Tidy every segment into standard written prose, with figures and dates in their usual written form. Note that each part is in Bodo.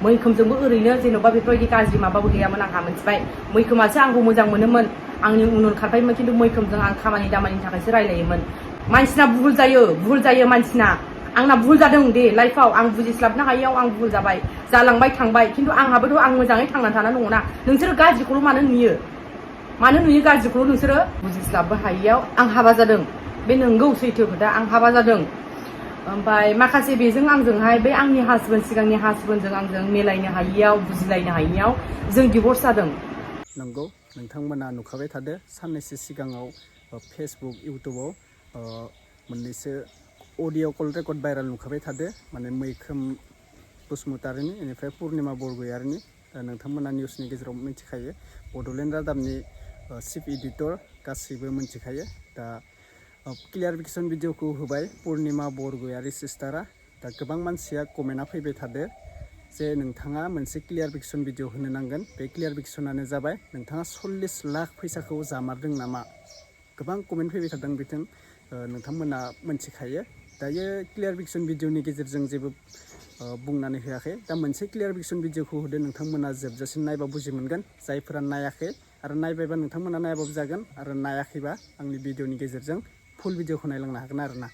मैखोमजोंबो ओरैनो जेन'बा बेफोरबायदि गाज्रि माबाबो गैयामोन आंहा मोनथिबाय मैखोमासो आंखौ मोजां मोनोमोन आंनि उन खारबायमोन खिन्थु मैखोमजों आं खामानि दामानिनि थाखायसो रायलायोमोन मानसिना भुल जायो मानसिना आंना भुल जादों दे लाइफआव आं बुजिस्लाबनो हायैयाव आं भुल जाबाय जालांबाय थांबाय खिन्थु आंहाबोथ' आं मोजाङै थांनानै थाना दङना नोंसोरो गाज्रिखौल' मानो नुयो गाज्रिखौल' नोंसोरो बुजिस्लाबनो हायैयाव आं हाबा जादों बे नंगौ सैथो खोथा आं हाबा जादों ओमफ्राय माखासे बेजों आंजोंहाय बे आंनि हासबेन्ड सिगांनि हासबेन्डजों आंजों मिलायनो हायैयाव बुजिलायनो हायैयाव जों डिभर्स जादों नंगौ नोंथांमोना नुखाबाय थादो साननैसो सिगाङाव फेसबुक इउटुबाव मोननैसो अडिअ कल रेकर्ड भाइरेल नुखाबाय थादो माने मैखोम बसुमतारिनि बेनिफ्राय पुर्निमा बरगयारिनि नोंथांमोना निउसनि गेजेराव मिथिखायो बड'लेण्ड रादाबनि चिफ एडिटर गासैबो मिथिखायो दा क्लियारिफिकेसन भिडिअखौ होबाय पुर्निमा बरगयारि सिस्टारा दा गोबां मानसिया कमेन्टआ फैबाय थादो जे नोंथाङा मोनसे क्लियारिफिकेसन भिडिअ होनो नांगोन बे क्लियारिफिकेसनानो जाबाय नोंथाङा 40 लाख फैसाखौ जामारदों नामा गोबां कमेन्ट फैबाय थादों बिथिं नोंथांमोना मिथिखायो दायो क्लियारिफिकेसन भिडिअनि गेजेरजों जेबो बुंनानै होयाखै दा मोनसे क्लियारिफिकेसन भिडिअखौ होदो नोंथांमोना जोबजासिम नायबा बुजि मोनगोन जायफोरा नायाखै आरो नायबायबा नोंथांमोना नायाबाबो जागोन आरो नायाखैबा आंनि भिडिअनि गेजेरजों फुल भिडिअखौ नायलांनो हागोन आरोना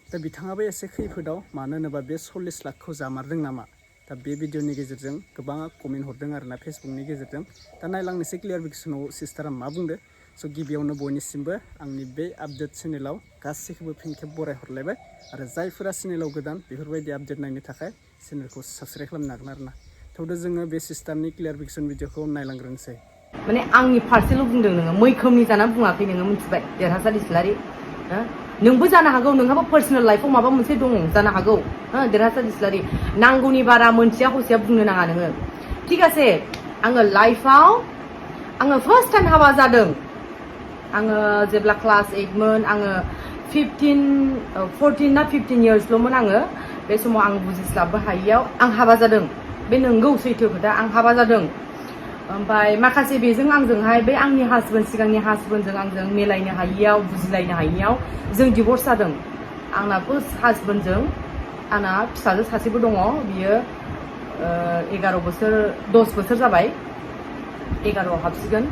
दा बिथाङाबो एसे खैफोदाव मानो होनोबा बे 40 लाखखौ जामारदों नामा दा बे भिडिअनि गेजेरजों गोबाङा कमेन्ट हरदों आरोना फेसबुकनि गेजेरजों दा नायलांनोसै क्लियारिफिकेसनाव सिस्टारा मा बुंदो स' गिबियावनो बयनिसिमबो आंनि बे आपडेट चेनेलाव गासैखौबो फिन खेब बराय हरलायबाय आरो जायफोरा चेनेलाव गोदान बेफोरबायदि आपडेट नायनो थाखाय चेनेलखौ साबस्क्राइब खालामनो हागोन आरोना थेवबो जोङो बे सिस्टारनि क्लियारिफिकेसन भिडिअखौ नायलांग्रोनोसै माने आंनि फारसेल' बुंदों नोङो मैखोमनि जाना बुङाखै नोङो मिथिबाय देरहासार इस्लारि नोंबो जानो हागौ नोंहाबो पार्सनेल लाइफआव माबा मोनसे दङ जानो हागौ देरहासार इस्लारि नांगौनि बारा मोनथिया हसिया बुंनो नाङा नोङो ठीक আছে आङो लाइफआव आङो फार्स्ट टाइम हाबा जादों आङो जेब्ला क्लास 8 मोन आङो 14 ना 15 इयार्सल'मोन आङो बे समाव आं बुजिस्लाबनो हायैयाव आं हाबा जादों बे नंगौ सैथो खोथा आं हाबा जादों ओमफ्राय माखासे बेजों आंजोंहाय बे आंनि हासबेन्ड सिगांनि हासबेन्डजों आंजों मिलायनो हायैयाव बुजिलायनो हायैयाव जों डिभर्स जादों आंना फार्स्ट हासबेन्डजों आंना फिसाजो सासेबो दङ बियो 11 बोसोर 10 बोसोर जाबाय 11आव हाबसिगोन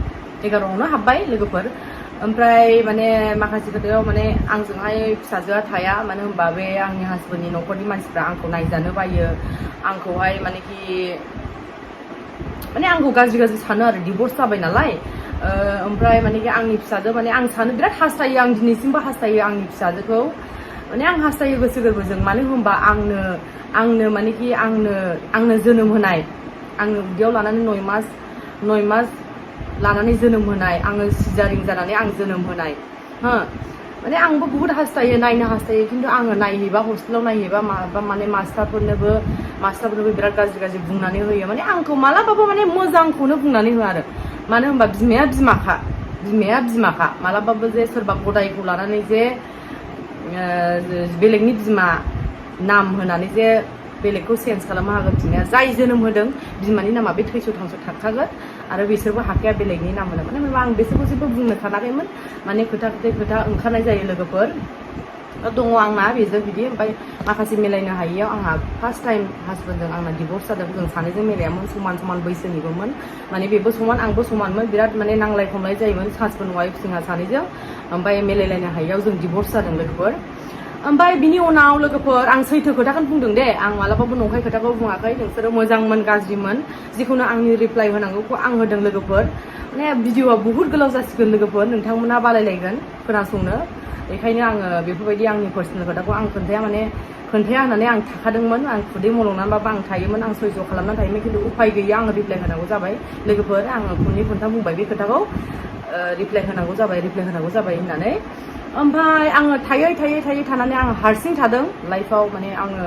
11आवनो हाबबाय लोगोफोर ओमफ्राय माने माखासे खोथायाव माने आंजोंहाय फिसाजोआ थाया मानो होनबा बे आंनि हासबेन्डनि न'खरनि मानसिफ्रा आंखौ नायजानो बायो आंखौहाय माने आंखौ गाज्रि सानो आरो डिभर्स जाबाय नालाय ओमफ्राय माने आंनि फिसाजो माने आं सानो बिराद हास्थायो आं दिनैसिमबो हास्थायो आंनि फिसाजोखौ माने आं हास्थायो गोसो गोरबोजों मानो होनबा आंनो माने आंनो जोनोम होनाय आंनो उदैयाव लानानै 9 मास लानानै जोनोम होनाय आङो सिजारिं जानानै आं जोनोम होनाय माने आंबो बुहुत हास्थायो नायनो हास्थायो खिन्थु आङो नायहैबा हस्टेलाव नायहैबा माने मास्टारफोरनोबो बिराद गाज्रि बुंनानै होयो माने आंखौ मालाबाबो माने मोजांखौनो बुंनानै होआ आरो मानो होनबा बिमाया बिमाखा मालाबाबो जे सोरबा गदायखौ लानानै जे बेलेगनि बिमा नाम होनानै जे बेलेगखौ चेन्ज खालामनो हागोन बिमाया जाय जोनोम होदों बिमानि नामा बे थैस' थांस' थाखागोन आरो बिसोरबो हाखाया बेलेगनि नाम होनो माने आं बिसोरखौ जेबो बुंनो सानाखैमोन माने खोथा ओंखारनाय जायो लोगोफोर दङ आंना बेजों बिदि ओमफ्राय माखासे मिलायनो हायैयाव आंहा फार्स्ट टाइम हासबेन्डजों आंना डिभर्स जादों जों सानैजों मिलायामोन समान बैसोनिबोमोन माने बेबो समान आंबो समानमोन बिराद माने नांलाय खमलाय जायोमोन हासबेन्ड वाइफ जोंहा सानैजों ओमफ्राय मिलायलायनो हायैयाव जों डिभर्स जादों लोगोफोर ओमफ्राय बिनि उनाव लोगोफोर आं सैथो खोथाखौनो बुंदों दे आं मालाबाबो नंखाय खोथाखौ बुङाखै नोंसोरो मोजांमोन गाज्रिमोन जिखुनु आंनि रिप्लाइ होनांगौखौ आं होदों लोगोफोर माने भिडिअआ बुहुत गोलाव जासिगोन लोगोफोर नोंथांमोना बालायलायगोन खोनासंनो बेखायनो आङो बेफोरबायदि आंनि पार्सनेल खोथाखौ आं खोन्थाया होननानै आं थाखादोंमोन आं खुदै मलंनानैबाबो आं थायोमोन आं सयज' खालामनानै थायोमोन खिन्थु उफाय गैया आङो रिप्लाइ होनांगौ जाबाय लोगोफोर आङो खनथाम बुंबाय बे खोथाखौ रिप्लाइ होनांगौ जाबाय होननानै ओमफ्राय आङो थायै थानानै आङो हारसिं थादों लाइफआव माने आङो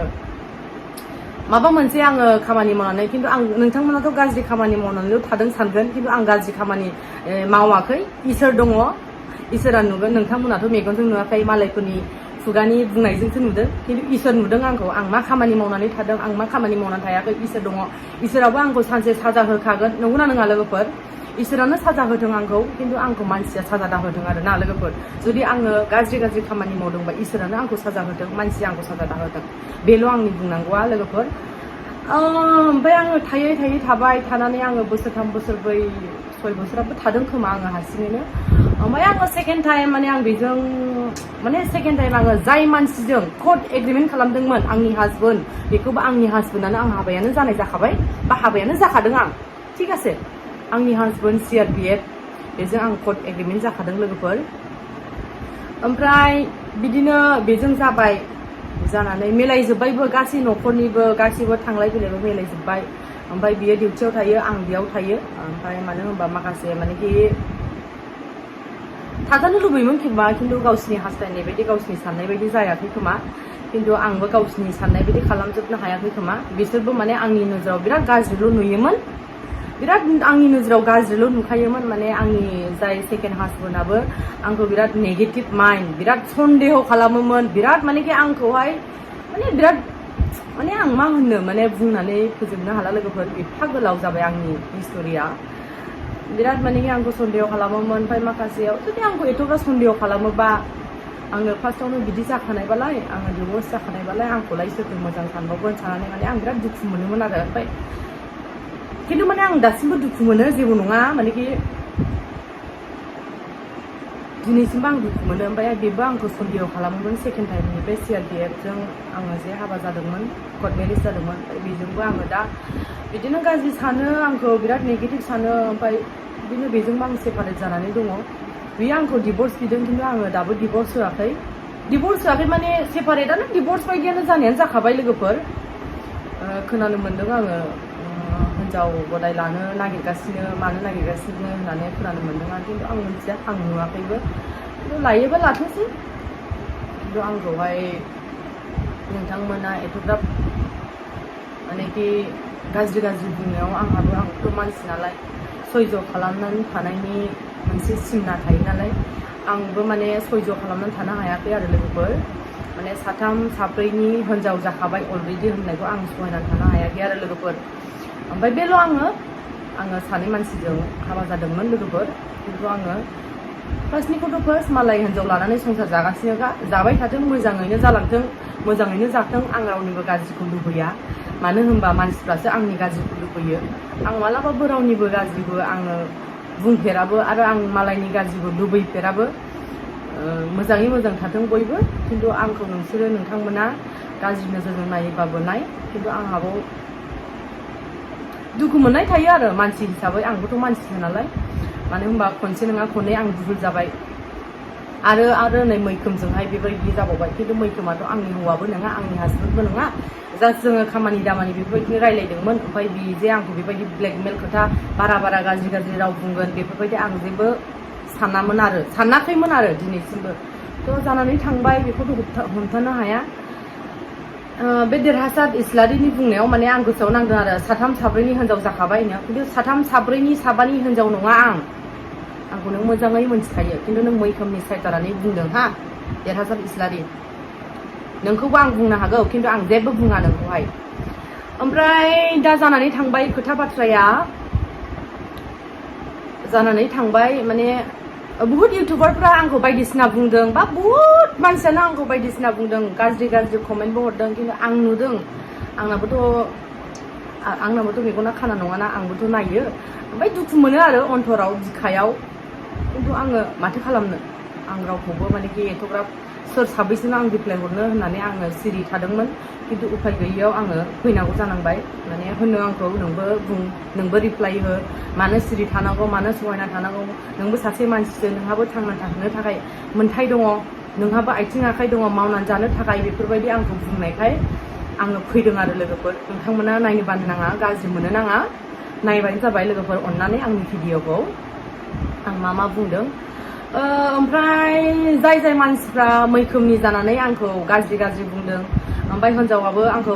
माबा मोनसे आङो खामानि मावनानै खिन्थु आं नोंथांमोनाथ' गाज्रि खामानि मावनानैल' थादों सानगोन खिन्थु आं गाज्रि खामानि मावाखै इसोर दङ इसोरा नुगोन नोंथांमोनाथ' मेगनजों नुवाखै मालायफोरनि खुगानि बुंनायजोंसो नुदों खिन्थु इसोर नुदों आंखौ आं मा खामानि मावनानै थादों आं मा खामानि मावनानै थायाखै इसोर दङ इसोराबो आंखौ सानसे साजा होखागोन नंगौना नङा लोगोफोर इसोरानो साजा होदों आंखौ खिन्थु आंखौ मानसिया साजा दाहोदों आरो ना लोगोफोर जुदि आङो गाज्रि खामानि मावदोंबा इसोरानो आंखौ साजा होदों मानसिया आंखौ साजा दाहोदों बेल' आंनि बुंनांगौआ लोगोफोर ओमफ्राय आङो थायै थाबाय थानानै आङो बोसोरथाम बोसोरब्रै 6 बोसोराबो थादों खोमा आङो हारसिङैनो ओमफ्राय आङो सेकेन्ड टाइम माने आं बेजों माने सेकेन्ड टाइम आङो जाय मानसिजों कट एग्रिमेन्ट खालामदोंमोन आंनि हासबेन्ड बेखौबो आंनि हासबेन्डआनो आं हाबायानो जानाय जाखाबाय बा हाबायानो जाखादों आं थिग আছে आंनि हासबेन्ड CRPF बेजों आं कट एग्रिमेन्ट जाखादों लोगोफोर ओमफ्राय बिदिनो बेजों जाबाय जानानै मिलायजोब्बायबो गासै न'खरनिबो गासैबो थांलाय फैलायबो मिलायजोब्बाय ओमफ्राय बियो डिउटियाव थायो आं बेयाव थायो ओमफ्राय मानो होनबा माखासे मानेखि थाजानो लुबैयोमोन खोमा खिन्थु गावसिनि हास्थायनाय बायदि गावसिनि साननाय बायदि जायाखै खोमा खिन्थु आंबो गावसिनि साननाय बायदि खालामजोबनो हायाखै खोमा बिसोरबो माने आंनि नोजोराव बिराद गाज्रिल' नुयोमोन बिराद आंनि नोजोराव गाज्रिल' नुखायोमोन माने आंनि जाय सेकेन्ड हासबेन्डआबो आंखौ बिराद नेगेटिभ माइन्ड बिराद सन्देह खालामोमोन बिराद मानेखि आंखौहाय माने बिराद माने आं मा होननो माने बुंनानै फोजोबनो हाला लोगोफोर एफा गोलाव जाबाय आंनि हिस्ट'रिया बिराद मानेखि आंखौ सन्देह खालामोमोन ओमफ्राय माखासेयाव जुदि आंखौ एथ'ग्राब सन्देह खालामोबा आङो फार्स्टआवनो बिदि जाखानायबालाय आङो डिभर्स जाखानायबालाय आंखौलाय सोरथो मोजां सानबावगोन साननानै माने आं बिराद दुखु मोनोमोन आरो ओमफ्राय खिन्थु माने आं दासिमबो दुखु मोनो जेबो नङा मानेखि दिनैसिमबो आं दुखु मोनो ओमफ्राय बेबो आंखौ सन्देह खालामोमोन सेकेन्ड टाइमनिफ्राय CRPFजों आङो जे हाबा जादोंमोन कट मेरिज जादोंमोन बेजोंबो आङो दा बिदिनो गाज्रि सानो आंखौ बिराद नेगेटिभ सानो ओमफ्राय बिदिनो बेजोंबो आं सेपारेट जानानै दङ बियो आंखौ डिभर्स बिदों खिन्थु आङो दाबो डिभर्स होआखै माने सेपारेटआनो डिभर्स बायदियानो जानायानो जाखाबाय लोगोफोर खोनानो मोन्दों आङो हिन्जाव गदाय लानो नागिरगासिनो मानो नागिरगासिनो होननानै खोनानो मोन्दों आं खिन्थु आं मिथिया आं नुवाखैबो खिन्थु लायोबा लाथोंसै खिन्थु आंखौहाय नोंथांमोना एथ'ग्राब मानेखि गाज्रि बुंनायाव आंथ' मानसि नालाय सयज' खालामनानै थानायनि मोनसे सिमना थायो नालाय आंबो माने सयज' खालामनानै थानो हायाखै आरो लोगोफोर माने साथाम साब्रैनि हिन्जाव जाखाबाय अलरेडि होननायखौ आं सहायनानै थानो हायाखै आरो लोगोफोर ओमफ्राय बेल' आङो सानै मानसिजों हाबा जादोंमोन लोगोफोर खिन्थु आङो फार्स्टनिखौथ' फार्स्ट मालाय हिन्जाव लानानै संसार जागासिनोखा जाबाय थाथों मोजाङैनो जालांथों मोजाङैनो जाथों आं रावनिबो गाज्रिखौ लुबैया मानो होनबा मानसिफ्रासो आंनि गाज्रिखौ लुबैयो आं मालाबाबो रावनिबो गाज्रिबो आङो बुंफेराबो आरो आं मालायनि गाज्रिखौ लुबैफेराबो मोजाङै मोजां थाथों बयबो खिन्थु आंखौ नोंथांमोना गाज्रि नोजोरजों नायोबाबो नाय खिन्थु आंहाबो दुखु मोननाय थायो आरो मानसि हिसाबै आंबोथ' मानसिसो नालाय मानो होनबा खनसे नङा खननै आं भुल जाबाय आरो नै मैखोमजोंहाय बेबायदि जाबावबाय खिन्थु मैखोमाथ' आंनि हौवाबो नङा आंनि हासबेन्डबो नङा जास्ट जोङो खामानि दामानि बेफोरबायदिनो रायलायदोंमोन ओमफ्राय बि जे आंखौ बेबायदि ब्लेकमेल खोथा बारा गाज्रि राव बुंगोन बेफोरबायदि आं जेबो सानाखैमोन आरो दिनैसिमबो थ' जानानै थांबाय बेखौथ' हमथानो हाया बे देरहासार इस्लारिनि बुंनायाव माने आं गोसोआव नांदों आरो साथाम साब्रैनि हिन्जाव जाखाबायनो खिन्थु साथाम साब्रैनि साबानि हिन्जाव नङा आंखौ नों मोजाङै मोनथिखायो खिन्थु नों मैखोमनि साइड जानानै बुंदों हा देरहासार इस्लारि नोंखौबो आं बुंनो हागौ खिन्थु आं जेबो बुङा नोंखौहाय ओमफ्राय दा जानानै थांबाय खोथा बाथ्राया जानानै थांबाय माने बुहुत इउटुबारफ्रा आंखौ बायदिसिना बुंदों बा बुहुत मानसियानो आंखौ बायदिसिना बुंदों गाज्रि कमेन्टबो हरदों खिन्थु आं नुदों आंनाबोथ' मेगना खाना नङाना आंबोथ' नायो ओमफ्राय दुखु मोनो आरो अन्तराव बिखायाव खिन्थु आङो माथो खालामनो आं रावखौबो मानेखि एथ'ग्राब सोर साबैसोनो आं रिप्लाय हरनो होननानै आङो सिरि थादोंमोन खिन्थु उफाय गैयियाव आङो फैनांगौ जानांबाय माने होनो आंखौ नोंबो रिप्लाय हो मानो सिरि थानांगौ मानो सहायना थानांगौ नोंबो सासे मानसिसो नोंहाबो थांना थानो थाखाय मोन्थाय दङ नोंहाबो आथिं आखाइ दङ मावनानै जानो थाखाय बेफोरबायदि आंखौ बुंनायखाय आङो फैदों आरो लोगोफोर नोंथांमोना नायनो बानो नाङा गाज्रि मोनो नाङा नायबानो जाबाय लोगोफोर अननानै आंनि भिडिअखौ आं मा बुंदों ओमफ्राय जाय मानसिफ्रा मैखोमनि जानानै आंखौ गाज्रि बुंदों ओमफ्राय हिन्जावाबो आंखौ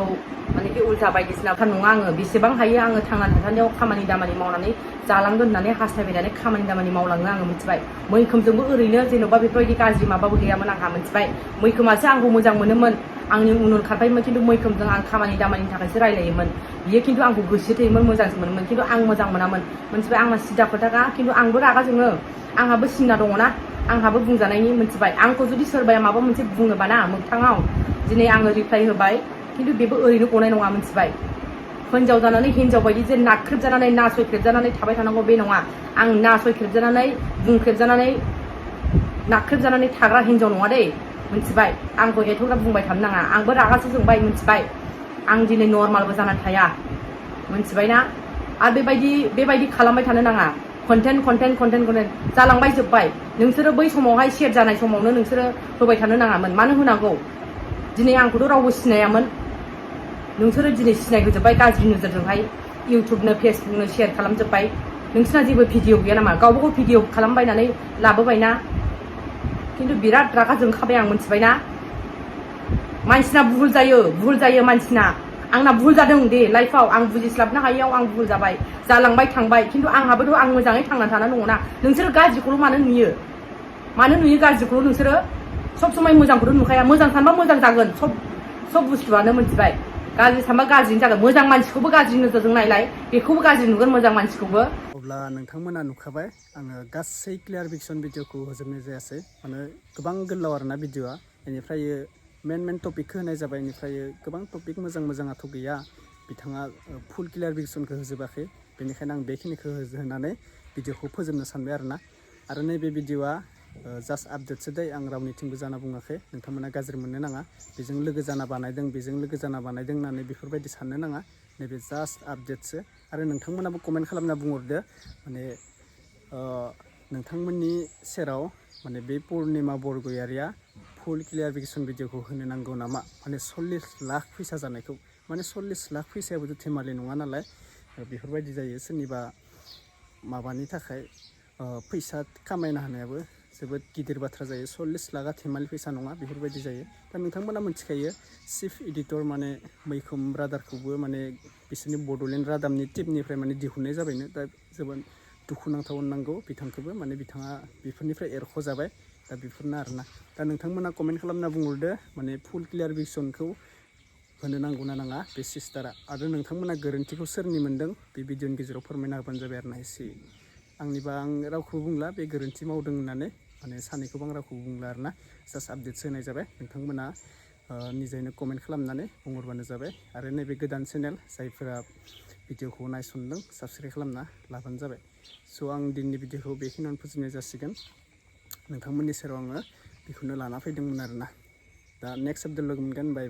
मानेखि उल्था बायदिसिना नङा आङो बेसेबां हायो आङो थांनानै थासान्दियाव खामानि दामानि मावनानै जालांगोन होननानै हास्थायबायनानै खामानि दामानि मावलाङो आङो मिथिबाय मैखोमजोंबो ओरैनो जेन'बा बेफोरबायदि गाज्रि माबाबो गैयामोन आंहा मिथिबाय मैखोमासो आंखौ मोजां मोनोमोन आंनि उन खारबायमोन खिन्थु मैखोमजों आं खामानि दामानिनि थाखायसो रायलायोमोन बियो खिन्थु आंखौ गोसो थैयोमोन मोजांसो मोनोमोन खिन्थु आं मोजां मोनामोन मिथिबाय आंना सिदा खोथाखा खिन्थु आंबो रागा जोङो आंहाबो सिंना दङना आंहाबो बुंजानायनि मिथिबाय आंखौ जुदि सोरबाया माबा मोनसे बुङोबा ना मोगथाङाव दिनै आङो रिप्लाय होबाय खिन्थु बेबो ओरैनो गनाय नङा मिथिबाय हिन्जाव जानानै हिन्जाव बायदि जे नाख्रेबजानानै नासयख्रेबजानानै थाबाय थानांगौ बे नङा आं नासयख्रेबजानानै बुंख्रेबजानानै नाख्रेबजानानै थाग्रा हिन्जाव नङा दै मिथिबाय आंखौ एथ'ग्राब बुंबाय थानो नाङा आंबो रागासो जोंबाय मिथिबाय आं दिनै नर्मालबो जानानै थाया मिथिबाय ना आरो बेबायदि खालामबाय थानो नाङा कन्टेन्ट जालांबाय जोब्बाय नोंसोरो बै समावहाय शेयार जानाय समावनो नोंसोरो होबाय थानो नाङामोन मानो होनांगौ दिनै आंखौथ' रावबो सिनायामोन नोंसोरो दिनै सिनायहोजोब्बाय गाज्रि नोजोरजोंहाय इउटुबनो फेसबुकनो शेयार खालामजोब्बाय नोंसिना जेबो भिडिअ गैया नामा गावबागाव भिडिअ खालामबायनानै लाबोबायना खिन्थु बिराद रागा जोंखाबाय आं मिथिबाय ना मानसिना भुल जायो मानसिना आंना भुल जादों दे लाइफआव आं बुजिस्लाबनो हायैयाव आं भुल जाबाय जालांबाय थांबाय खिन्थु आंहाबोथ' आं मोजाङै थांनानै थानानै दङना नोंसोरो गाज्रिखौल' मानो नुयो गाज्रिखौल' नोंसोरो सब समाय मोजांखौथ' नुखाया मोजां सानबा मोजां जागोन सब बुस्थुआनो मिथिबाय गाज्रि सानबा गाज्रिनो जागोन मोजां मानसिखौबो गाज्रि नोजोरजों नायलाय बेखौबो गाज्रि नुगोन मोजां मानसिखौबो अब्ला नोंथांमोना नुखाबाय आङो गासै क्लियारिफिकेसन भिडिअखौ होजोबनाय जायासै माने गोबां गोलाव आरोना भिडिअआ बेनिफ्राय मेन टपिकखौ होनाय जाबाय बेनिफ्राय गोबां टपिक मोजाङाथ' गैया बिथाङा फुल क्लियारिफिकेसनखौ होजोबाखै बेनिखायनो आं बेखिनिखौ होनानै भिडिअखौ फोजोबनो सानबाय आरो नैबे भिडिअआ जास्ट आपडेटसो दै आं रावनिथिंबो जाना बुङाखै नोंथांमोना गाज्रि मोननो नाङा बेजों लोगो जाना बानायदों होननानै बेफोरबायदि साननो नाङा नैबे जास्ट आपडेटसो आरो नोंथांमोनाबो कमेन्ट खालामना बुंहरदो माने नोंथांमोननि सेराव माने बे पुर्निमा बरगयारिया फुल क्लियारिफिकेसन भिडिअखौ होनो नांगौ नामा माने 40 लाख फैसा जानायखौ माने 40 लाख फैसायाबोथ' धेमालि नङा नालाय बेफोरबायदि जायो सोरनिबा माबानि थाखाय फैसा खामायनो हानायाबो जोबोद गिदिर बाथ्रा जायो 40 लाखा धेमालि फैसा नङा बेफोरबायदि जायो दा नोंथांमोना मिथिखायो चिफ एडिटर माने मैखोम रादारखौबो माने बिसोरनि बड'लेण्ड रादाबनि टिमनिफ्राय माने दिहुननाय जाबायनो दा जोबोद दुखुनांथाव होननांगौ बिथांखौबो माने बिथाङा बेफोरनिफ्राय एरख'जाबाय दा बेफोरनो आरोना दा नोंथांमोना कमेन्ट खालामना बुंहरदो माने फुल क्लियारिफिकेसनखौ होनो नांगौ ना नाङा बे सिस्टारा आरो नोंथांमोना गोरोन्थिखौ सोरनि मोन्दों बे भिडिअनि गेजेराव फोरमायना होबानो जाबाय आरोना एसे आंनिबा आं रावखौबो बुंला बे गोरोन्थि मावदों होननानै माने सानैखौबो आं रावखौबो बुंला आरोना जास्ट आपडेटसो होनाय जाबाय नोंथांमोना निजेनो कमेन्ट खालामनानै बुंहरबानो जाबाय आरो नैबे गोदान चेनेल जायफोरा भिडिअखौ नायसनदों साबस्क्राइब खालामना लाबानो जाबाय स' आं दिनैनि भिडिअखौ बेखिनियावनो फोजोबनाय जासिगोन नोंथांमोननि सेराव आङो बेखौनो लाना फैदोंमोन आरोना दा नेक्स्ट आपडेट लोगो मोनगोन बाय